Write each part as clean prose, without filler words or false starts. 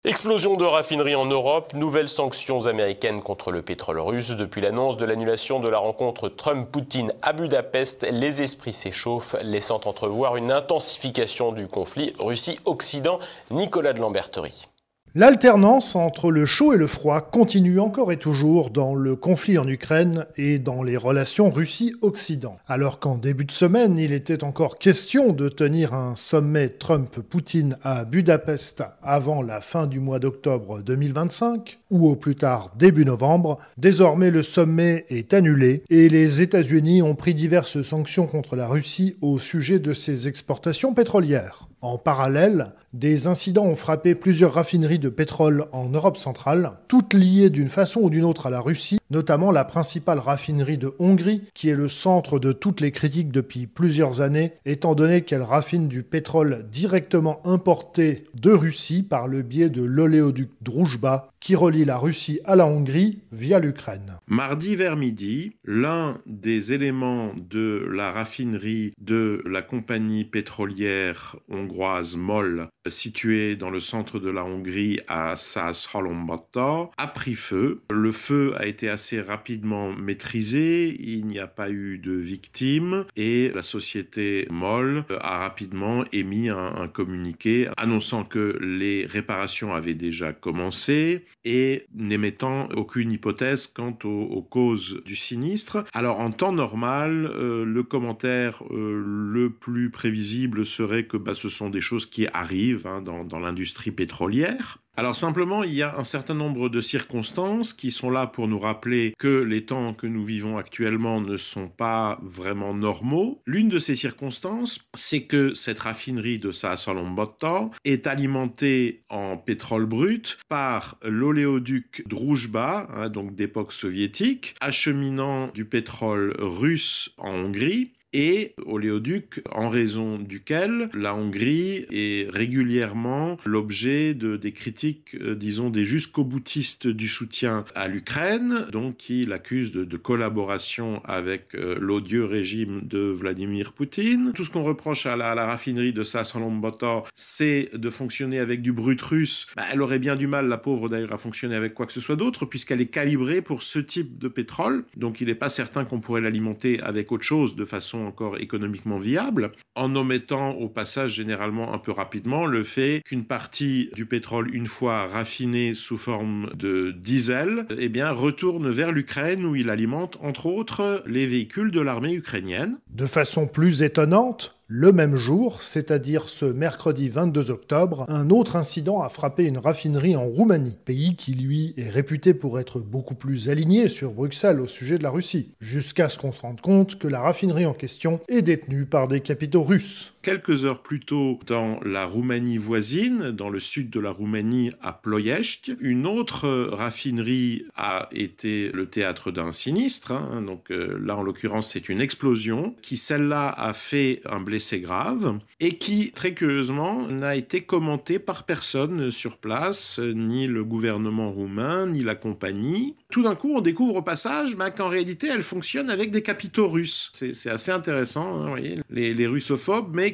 Explosion de raffineries en Europe, nouvelles sanctions américaines contre le pétrole russe. Depuis l'annonce de l'annulation de la rencontre Trump-Poutine à Budapest, les esprits s'échauffent, laissant entrevoir une intensification du conflit Russie-Occident. Nicolas de Lamberterie. L'alternance entre le chaud et le froid continue encore et toujours dans le conflit en Ukraine et dans les relations Russie-Occident. Alors qu'en début de semaine, il était encore question de tenir un sommet Trump-Poutine à Budapest avant la fin du mois d'octobre 2025, ou au plus tard début novembre, désormais le sommet est annulé et les États-Unis ont pris diverses sanctions contre la Russie au sujet de ses exportations pétrolières. En parallèle, des incidents ont frappé plusieurs raffineries de pétrole en Europe centrale, toutes liées d'une façon ou d'une autre à la Russie, notamment la principale raffinerie de Hongrie, qui est le centre de toutes les critiques depuis plusieurs années, étant donné qu'elle raffine du pétrole directement importé de Russie par le biais de l'oléoduc Druzhba, qui relie la Russie à la Hongrie via l'Ukraine. Mardi vers midi, l'un des éléments de la raffinerie de la compagnie pétrolière hongroise MOL, située dans le centre de la Hongrie à Százhalombatta, a pris feu. Le feu a été assez rapidement maîtrisé, il n'y a pas eu de victimes et la société MOL a rapidement émis un communiqué annonçant que les réparations avaient déjà commencé et n'émettant aucune hypothèse quant aux causes du sinistre. Alors en temps normal, le commentaire le plus prévisible serait que ce sont des choses qui arrivent dans l'industrie pétrolière. Alors simplement, il y a un certain nombre de circonstances qui sont là pour nous rappeler que les temps que nous vivons actuellement ne sont pas vraiment normaux. L'une de ces circonstances, c'est que cette raffinerie de Százhalombatta est alimentée en pétrole brut par l'oléoduc Druzhba, donc d'époque soviétique, acheminant du pétrole russe en Hongrie, et oléoduc en raison duquel la Hongrie est régulièrement l'objet des critiques, disons, des jusqu'au-boutistes du soutien à l'Ukraine, donc qui l'accusent de collaboration avec l'odieux régime de Vladimir Poutine. Tout ce qu'on reproche à la raffinerie de Százhalombatta, c'est de fonctionner avec du brut russe. Elle aurait bien du mal, la pauvre d'ailleurs, à fonctionner avec quoi que ce soit d'autre, puisqu'elle est calibrée pour ce type de pétrole, donc il n'est pas certain qu'on pourrait l'alimenter avec autre chose de façon encore économiquement viable, en omettant au passage généralement un peu rapidement le fait qu'une partie du pétrole, une fois raffiné sous forme de diesel, retourne vers l'Ukraine où il alimente entre autres les véhicules de l'armée ukrainienne. De façon plus étonnante, le même jour, c'est-à-dire ce mercredi 22 octobre, un autre incident a frappé une raffinerie en Roumanie, pays qui, lui, est réputé pour être beaucoup plus aligné sur Bruxelles au sujet de la Russie, jusqu'à ce qu'on se rende compte que la raffinerie en question est détenue par des capitaux russes. Quelques heures plus tôt, dans la Roumanie voisine, dans le sud de la Roumanie, à Ploiești, une autre raffinerie a été le théâtre d'un sinistre. Donc là, en l'occurrence, c'est une explosion qui, celle-là, a fait un blessé grave et qui, très curieusement, n'a été commentée par personne sur place, ni le gouvernement roumain, ni la compagnie. Tout d'un coup, on découvre au passage qu'en réalité, elle fonctionne avec des capitaux russes. C'est assez intéressant, vous voyez, les russophobes, mais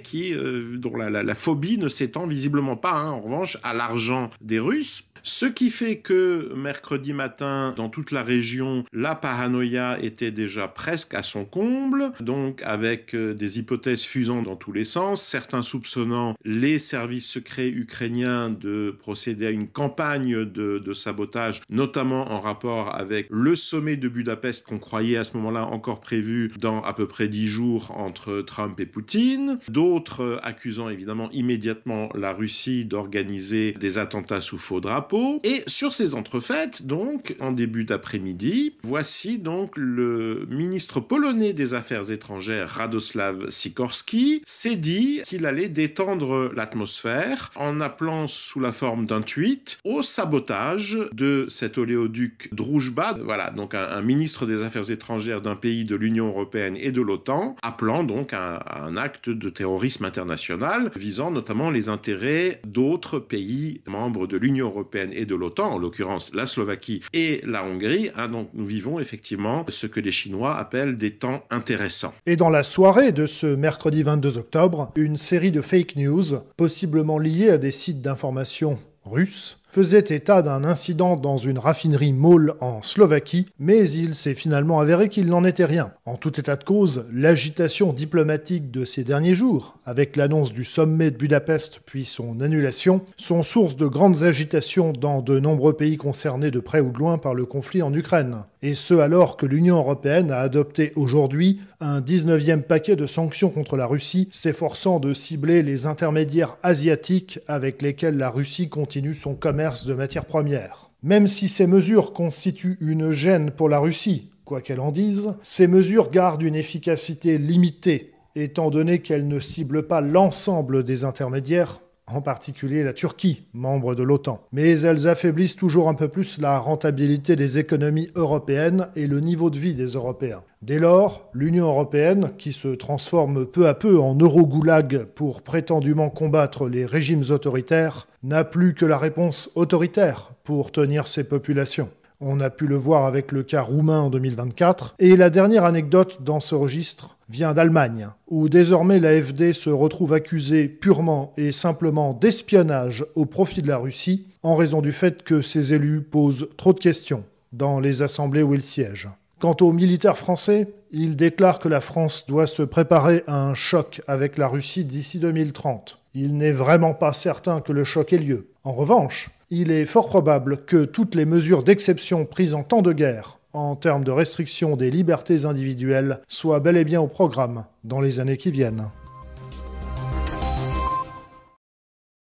dont la phobie ne s'étend visiblement pas, en revanche, à l'argent des Russes. Ce qui fait que mercredi matin, dans toute la région, la paranoïa était déjà presque à son comble, donc avec des hypothèses fusant dans tous les sens, certains soupçonnant les services secrets ukrainiens de procéder à une campagne de sabotage, notamment en rapport avec le sommet de Budapest qu'on croyait à ce moment-là encore prévu dans à peu près 10 jours entre Trump et Poutine, d'autres accusant évidemment immédiatement la Russie d'organiser des attentats sous faux drapeau. Et sur ces entrefaites, donc, en début d'après-midi, voici donc le ministre polonais des Affaires étrangères, Radosław Sikorski, s'est dit qu'il allait détendre l'atmosphère en appelant sous la forme d'un tweet au sabotage de cet oléoduc Druzhba. Voilà, donc un ministre des Affaires étrangères d'un pays de l'Union européenne et de l'OTAN, appelant donc à un acte de terrorisme international visant notamment les intérêts d'autres pays membres de l'Union européenne et de l'OTAN, en l'occurrence la Slovaquie et la Hongrie. Donc nous vivons effectivement ce que les Chinois appellent des temps intéressants. Et dans la soirée de ce mercredi 22 octobre, une série de fake news, possiblement liées à des sites d'information russes, faisait état d'un incident dans une raffinerie MOL en Slovaquie, mais il s'est finalement avéré qu'il n'en était rien. En tout état de cause, l'agitation diplomatique de ces derniers jours, avec l'annonce du sommet de Budapest puis son annulation, sont source de grandes agitations dans de nombreux pays concernés de près ou de loin par le conflit en Ukraine. Et ce alors que l'Union européenne a adopté aujourd'hui un 19e paquet de sanctions contre la Russie, s'efforçant de cibler les intermédiaires asiatiques avec lesquels la Russie continue son commerce de matières premières. Même si ces mesures constituent une gêne pour la Russie, quoi qu'elle en dise, ces mesures gardent une efficacité limitée, étant donné qu'elles ne ciblent pas l'ensemble des intermédiaires, en particulier la Turquie, membre de l'OTAN. Mais elles affaiblissent toujours un peu plus la rentabilité des économies européennes et le niveau de vie des Européens. Dès lors, l'Union européenne, qui se transforme peu à peu en eurogoulag pour prétendument combattre les régimes autoritaires, n'a plus que la réponse autoritaire pour tenir ses populations. On a pu le voir avec le cas roumain en 2024. Et la dernière anecdote dans ce registre vient d'Allemagne, où désormais l'AfD se retrouve accusée purement et simplement d'espionnage au profit de la Russie, en raison du fait que ses élus posent trop de questions dans les assemblées où ils siègent. Quant aux militaires français, ils déclarent que la France doit se préparer à un choc avec la Russie d'ici 2030. Il n'est vraiment pas certain que le choc ait lieu. En revanche, il est fort probable que toutes les mesures d'exception prises en temps de guerre, en termes de restriction des libertés individuelles, soient bel et bien au programme dans les années qui viennent.